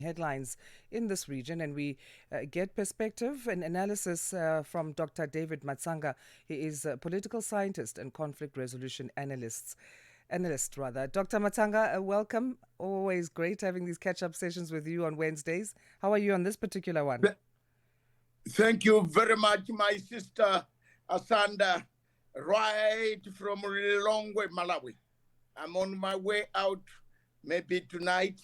headlines in this region, and we get perspective and analysis from Dr. David Matsanga. He is a political scientist and conflict resolution analyst rather. Dr. Matsanga, welcome. Always great having these catch-up sessions with you on Wednesdays. How are you on this particular one? Thank you very much, my sister Asanda, right from Lilongwe, Malawi. I'm on my way out, maybe tonight,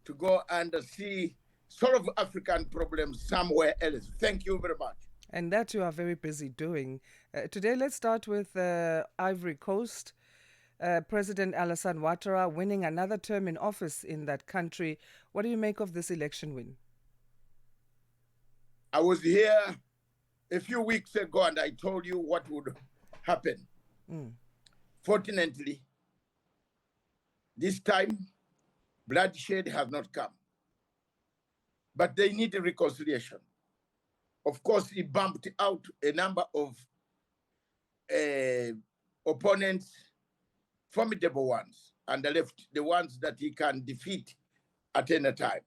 to go and see solve African problems somewhere else. Thank you very much. And that you are very busy doing. Today, let's start with Ivory Coast. President Alassane Ouattara winning another term in office in that country. What do you make of this election win? I was here a few weeks ago and I told you what would happen. Fortunately, this time, bloodshed has not come. But they need a reconciliation. Of course, he bumped out a number of opponents, formidable ones, and left the ones that he can defeat at any time.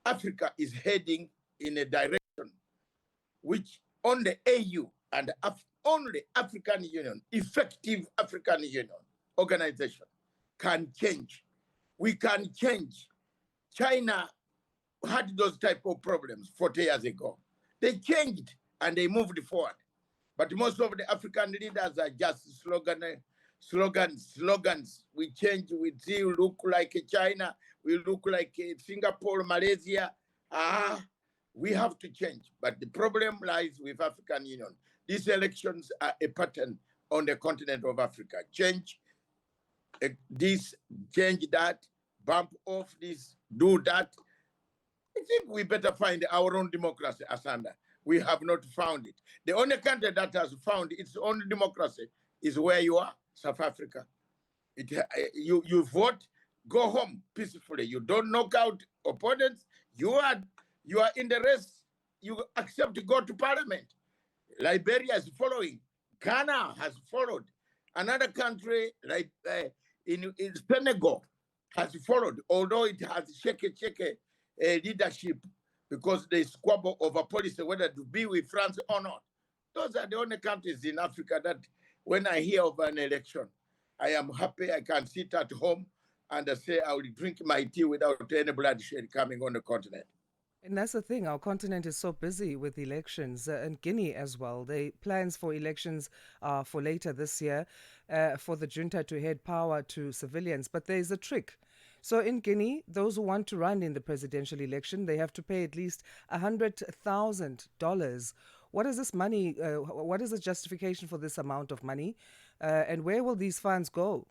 Africa is heading in a direction which only AU and only African Union, effective African Union organization can change. We can change. China had those type of problems 40 years ago. They changed and they moved forward. But most of the African leaders are just slogans. We change, we see, we look like China, we look like Singapore, Malaysia. We have to change. But the problem lies with African Union. These elections are a pattern on the continent of Africa. Change this, change that, bump off this, do that. I think we better find our own democracy, Asanda. We have not found it. The only country that has found its own democracy is where you are, South Africa. You vote, go home peacefully. You don't knock out opponents. You are in the race. You accept to go to parliament. Liberia is following. Ghana has followed. Another country like in Senegal has followed, although it has shaky leadership because they squabble over policy whether to be with France or not. Those are the only countries in Africa that when I hear of an election, I am happy I can sit at home and say I will drink my tea without any bloodshed coming on the continent. And that's the thing, our continent is so busy with elections, and Guinea as well. The plans for elections are for later this year, for the junta to hand power to civilians. But there's a trick. So in Guinea, those who want to run in the presidential election, they have to pay at least $100,000. What is this money? What is the justification for this amount of money? And where will these funds go?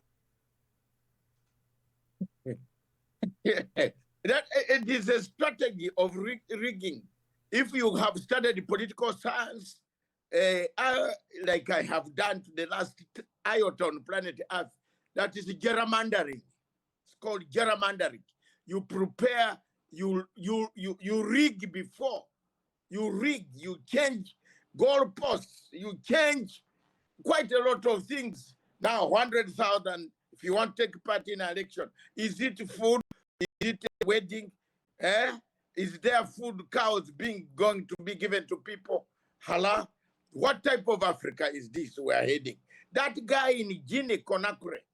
That it is a strategy of rigging. If you have studied political science, like I have done to the last iota on planet Earth, that is gerrymandering. It's called gerrymandering. You prepare, you rig before. You rig, you change goalposts, you change quite a lot of things. Now, 100,000, if you want to take part in an election, is it food? Is it a wedding? Is there food cows going to be given to people? Hala? What type of Africa is this we are heading? That guy in Guinea Conakry,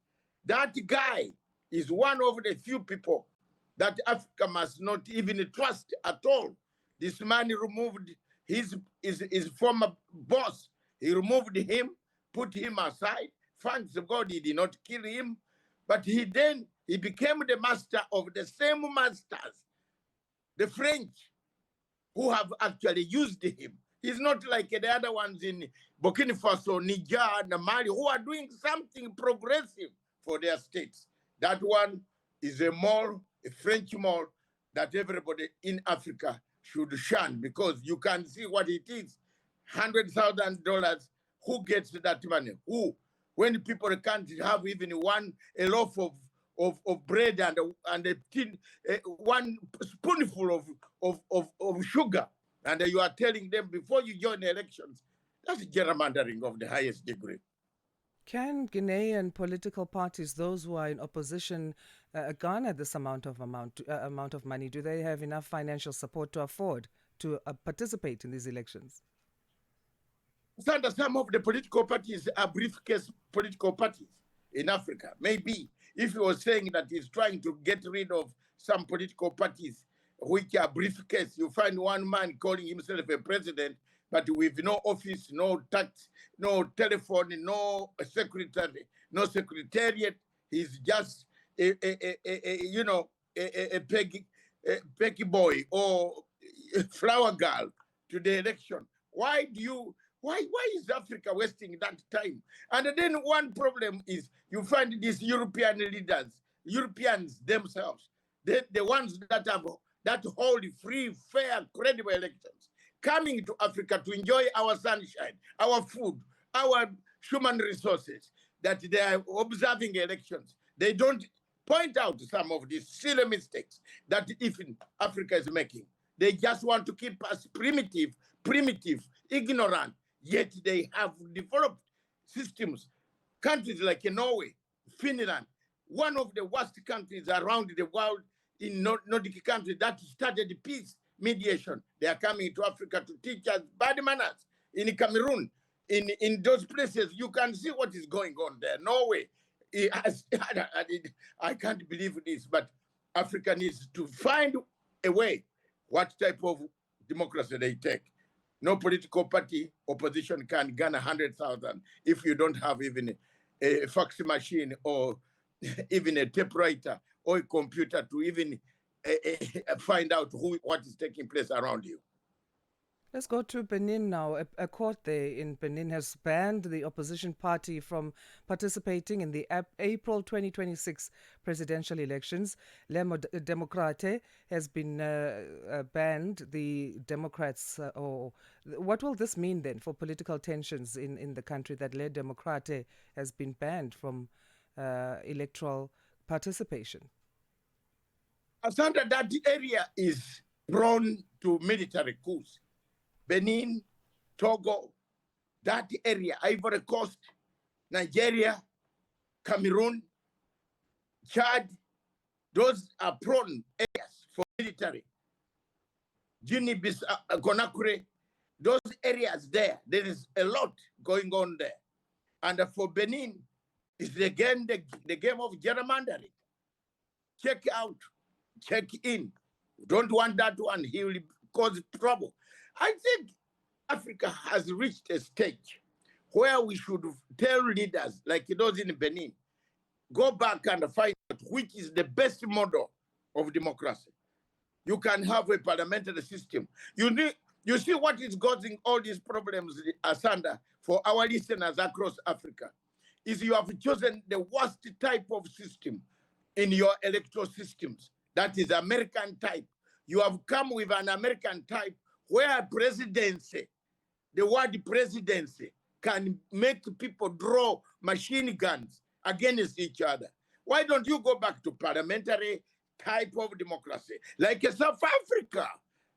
that guy is one of the few people that Africa must not even trust at all. This man removed his former boss. He removed him, put him aside. Thanks God he did not kill him. But he became the master of the same masters, the French, who have actually used him. He's not like the other ones in Burkina Faso, Niger, and Mali, who are doing something progressive for their states. That one is a French mall that everybody in Africa should shun because you can see what it is. $100,000, who gets that money? Who? When people can't have even a loaf of bread and one spoonful of sugar, and you are telling them before you join the elections, that's gerrymandering of the highest degree. Can Guinean political parties, those who are in opposition garner this amount of money? Do they have enough financial support to afford to participate in these elections? Sandra, some of the political parties are briefcase political parties in Africa. Maybe if he was saying that he's trying to get rid of some political parties which are briefcase, you find one man calling himself a president, but with no office, no tax, no telephone, no secretary, no secretariat. He's just a peggy boy or a flower girl to the election. Why is Africa wasting that time? And then one problem is you find these European leaders, Europeans themselves, the ones that hold free, fair, credible elections, coming to Africa to enjoy our sunshine, our food, our human resources, that they are observing elections. They don't point out some of these silly mistakes that even Africa is making. They just want to keep us primitive, ignorant, yet they have developed systems. Countries like Norway, Finland, one of the worst countries around the world in Nordic countries that started peace mediation. They are coming to Africa to teach us bad manners. In Cameroon, in those places, you can see what is going on there. Norway, I can't believe this, but Africa needs to find a way what type of democracy they take. No political party opposition can garner 100,000 if you don't have even a fax machine or even a typewriter or a computer to even find out what is taking place around you. Let's go to Benin now. A court there in Benin has banned the opposition party from participating in the April 2026 presidential elections. Democrate has been banned. The Democrats, or what will this mean then for political tensions in the country that Le Democrate has been banned from electoral participation? Asanda, that area is prone to military coups. Benin, Togo, that area, Ivory Coast, Nigeria, Cameroon, Chad, those are prone areas for military. Guinea-Bissau, Conakry, those areas there is a lot going on there. And for Benin, it's again the game of gerrymandering. Check out, check in. Don't want that one, he will cause trouble. I think Africa has reached a stage where we should tell leaders like those in Benin, go back and find out which is the best model of democracy. You can have a parliamentary system. You see what is causing all these problems, Asanda, for our listeners across Africa, is you have chosen the worst type of system in your electoral systems. That is American type. You have come with an American type where presidency, the word presidency, can make people draw machine guns against each other. Why don't you go back to parliamentary type of democracy? Like South Africa.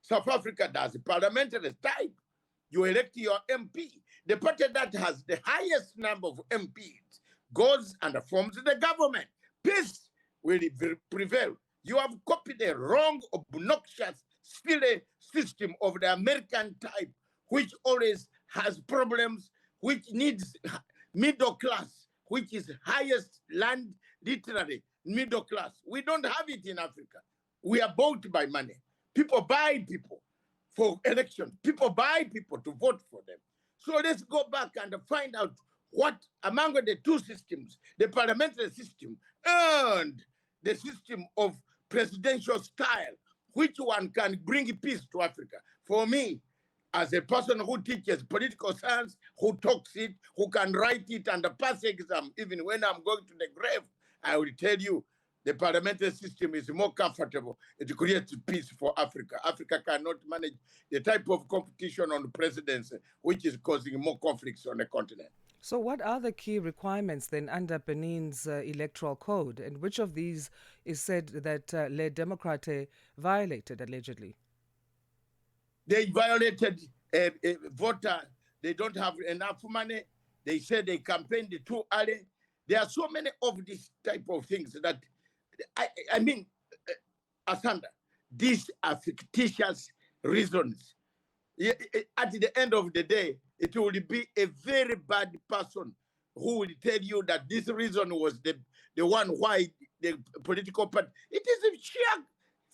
South Africa does parliamentary type. You elect your MP. The party that has the highest number of MPs goes and forms the government. Peace will prevail. You have copied a wrong, obnoxious, silly system of the American type, which always has problems, which needs middle class, which is highest land literary middle class. We don't have it in Africa. We are bought by money. People buy people for elections. People buy people to vote for them. So let's go back and find out what among the two systems, the parliamentary system and the system of presidential style, which one can bring peace to Africa? For me, as a person who teaches political science, who talks it, who can write it and pass exam, even when I'm going to the grave, I will tell you the parliamentary system is more comfortable. It creates peace for Africa. Africa cannot manage the type of competition on the presidency, which is causing more conflicts on the continent. So, what are the key requirements then under Benin's electoral code, and which of these is said that Le Democrate violated allegedly? They violated a voter. They don't have enough money. They said they campaigned too early. There are so many of these type of things that I mean, Asanda, these are fictitious reasons. At the end of the day, it will be a very bad person who will tell you that this reason was the one why the political party. It is a sheer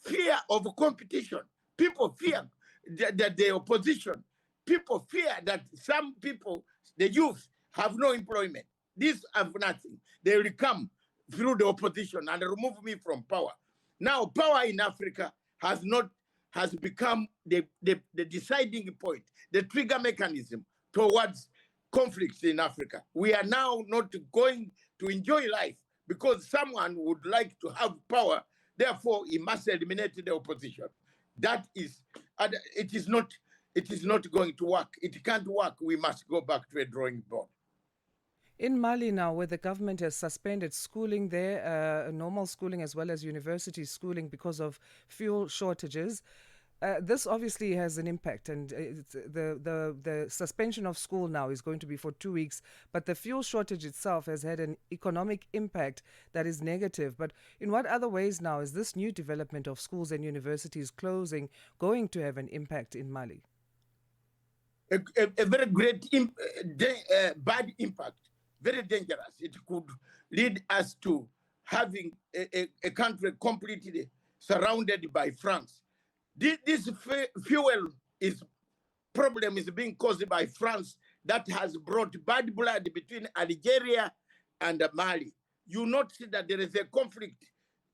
fear of competition. People fear that the opposition. People fear that some people, the youth, have no employment. These have nothing. They will come through the opposition and remove me from power. Now, power in Africa has become the deciding point, the trigger mechanism towards conflicts in Africa. We are now not going to enjoy life because someone would like to have power, therefore he must eliminate the opposition. That is, it is not going to work. It can't work. We must go back to a drawing board. In Mali now, where the government has suspended schooling there, normal schooling as well as university schooling because of fuel shortages, this obviously has an impact, and the suspension of school now is going to be for 2 weeks. But the fuel shortage itself has had an economic impact that is negative. But in what other ways now is this new development of schools and universities closing going to have an impact in Mali? A very great, bad impact, very dangerous. It could lead us to having a country completely surrounded by France. This fuel problem is being caused by France that has brought bad blood between Algeria and Mali. You notice that there is a conflict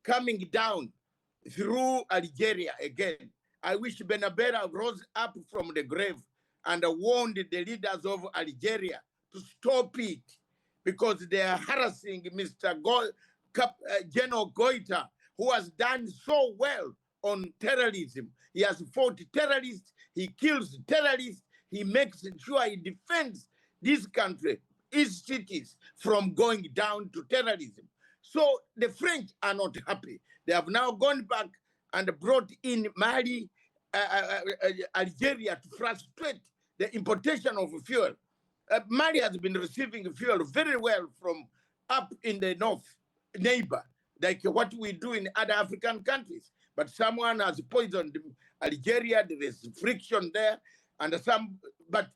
coming down through Algeria again. I wish Benabera rose up from the grave and warned the leaders of Algeria to stop it because they are harassing Mr. General Goita, who has done so well on terrorism. He has fought terrorists, he kills terrorists, he makes sure he defends this country, its cities, from going down to terrorism. So the French are not happy. They have now gone back and brought in Mali, Algeria to frustrate the importation of fuel. Mali has been receiving fuel very well from up in the north neighbor, like what we do in other African countries. But someone has poisoned Algeria, there is friction there, but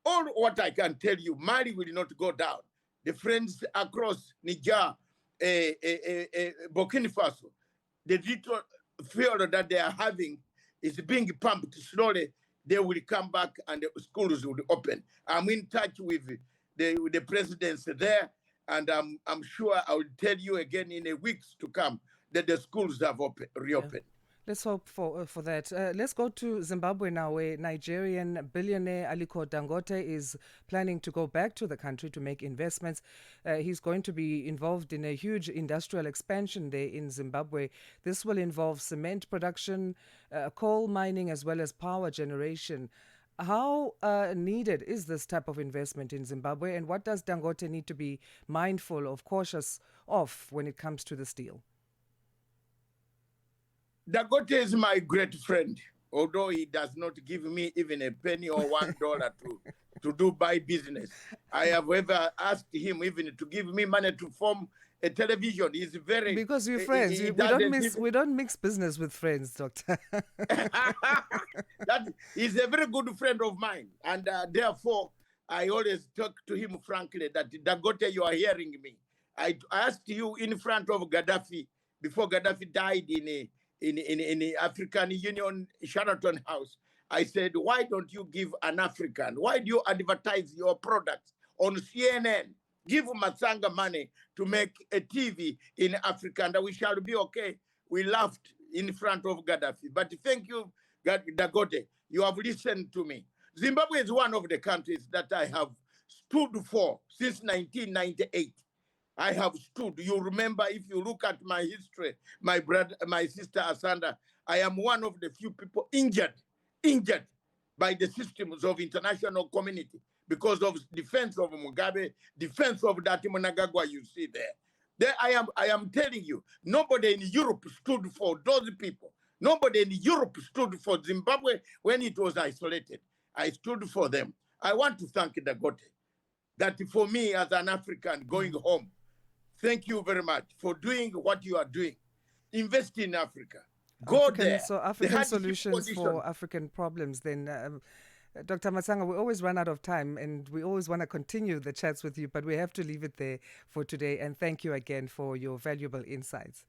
all what I can tell you, Mali will not go down. The friends across Niger, Burkina Faso, the little fuel that they are having is being pumped slowly. They will come back and the schools will open. I'm in touch with the presidents there, and I'm sure I will tell you again in a weeks to come that the schools have reopened. Yeah. Let's hope for that. Let's go to Zimbabwe now, where Nigerian billionaire Aliko Dangote is planning to go back to the country to make investments. He's going to be involved in a huge industrial expansion there in Zimbabwe. This will involve cement production, coal mining, as well as power generation. How needed is this type of investment in Zimbabwe, and what does Dangote need to be mindful of, cautious of, when it comes to this deal? Dangote is my great friend, although he does not give me even a penny or $1 to do buy business. I have ever asked him even to give me money to form a television. He's very... Because we're friends. We don't mix business with friends, Doctor. That he's a very good friend of mine. And therefore, I always talk to him frankly that, Dangote, you are hearing me. I asked you in front of Gaddafi, before Gaddafi died in the African Union Sheraton House, I said, why don't you give an African? Why do you advertise your products on CNN? Give Matsanga money to make a TV in Africa and we shall be okay. We laughed in front of Gaddafi. But thank you, Dangote. You have listened to me. Zimbabwe is one of the countries that I have stood for since 1998. I have stood. You remember, if you look at my history, my brother, my sister Asanda, I am one of the few people injured by the systems of international community because of defense of Mugabe, defense of Dati Mnangagwa you see there. There I am telling you, nobody in Europe stood for those people. Nobody in Europe stood for Zimbabwe when it was isolated. I stood for them. I want to thank Dangote that for me as an African going home, thank you very much for doing what you are doing. invest in Africa. Go there. The African hardship solutions condition. for African problems. Then, Dr. Matsanga, we always run out of time, and we always want to continue the chats with you, but we have to leave it there for today. And thank you again for your valuable insights.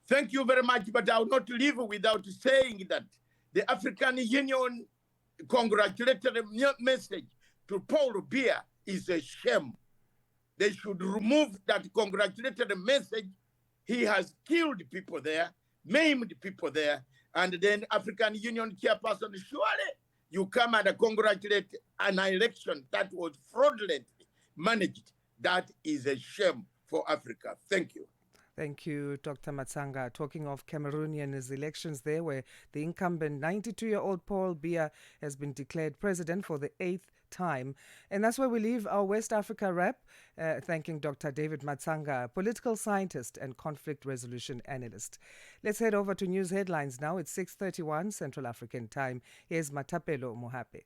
Thank you very much, but I will not leave without saying that the African Union congratulatory message to Paul Biya is a shame. They should remove that congratulatory message. He has killed people there, maimed people there, and then African Union chairperson, surely you come and congratulate an election that was fraudulently managed. That is a shame for Africa. Thank you. Thank you, Dr. Matsanga. Talking of Cameroonian elections there, where the incumbent 92-year-old Paul Biya has been declared president for the 8th time. And that's where we leave our West Africa wrap, thanking Dr. David Matsanga, political scientist and conflict resolution analyst. Let's head over to news headlines now. It's 6:31 Central African time. Here's Matapelo Mohape.